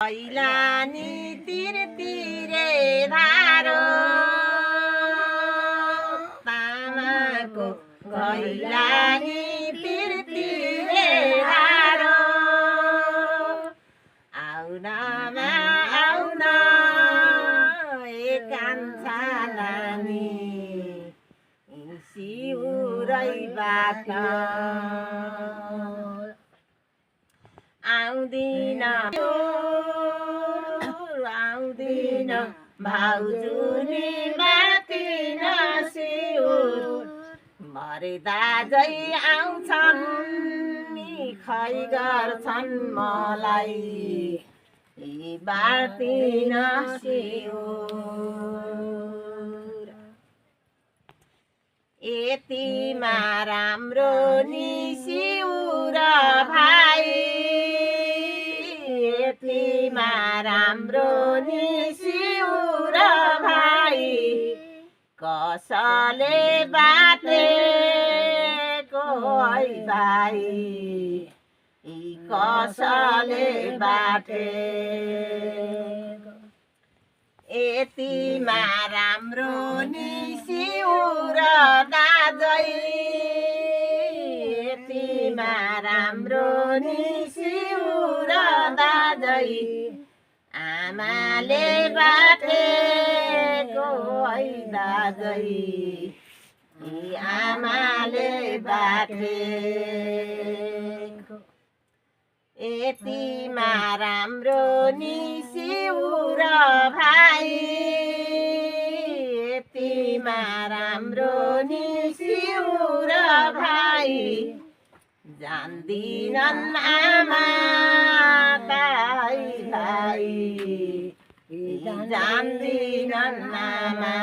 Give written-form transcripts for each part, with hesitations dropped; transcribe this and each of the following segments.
कैलानी तिरे धारो तामाको कैलानी तिरे धारो आउनमा आउन कान्छा नानी सिउरैबाट आउँदिन आउँदिन भाउजूनी मातिन सिउर मर्दा जै आउँछन् नि खै गर्छन् मलाई बाँड्दिन सिउर यतिमा राम्रो नि सिउर भाइ यतिमा राम्रो नि सिउर भाइ कसले बाटेको है भाइ कसले बाटेको यतिमा राम्रो नि सिउर दाजै यतिमा राम्रो नि सिउर दाजै आमाले बाटेको है दाजै आमाले बाटेको यतिमा राम्रो नि सिउर भाइ यतिमा राम्रो नि सिउर भाइ जान्दिनन् आमा ताई भाइ जान्दिनन् आमा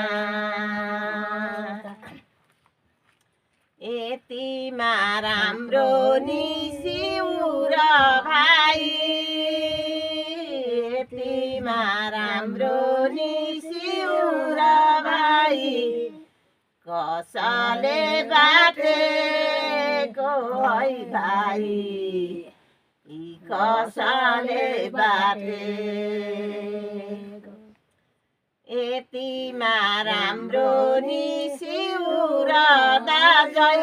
यतिमा राम्रो नि सिउर भाइ यतिमा राम्रो नि सिउर भाइ कसले बाटेको है भाइ कसले बाटेको यतिमा राम्रो नि सिउर दाजै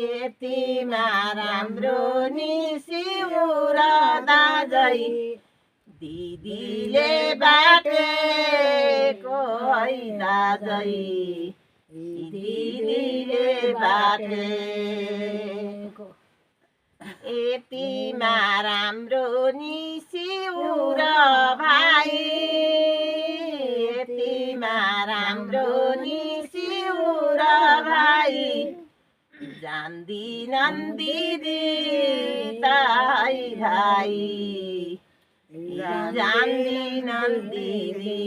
यतिमा राम्रो नि सिउर दाजै दिदीले बाटेको है दाजै दिदीले बाटेको यतिमा राम्रो नि सिउर भाइ यतिमा राम्रो नि सिउर भाइ जान्दिनन् दिदी ताई भाइ जान्दिनन् दिदी।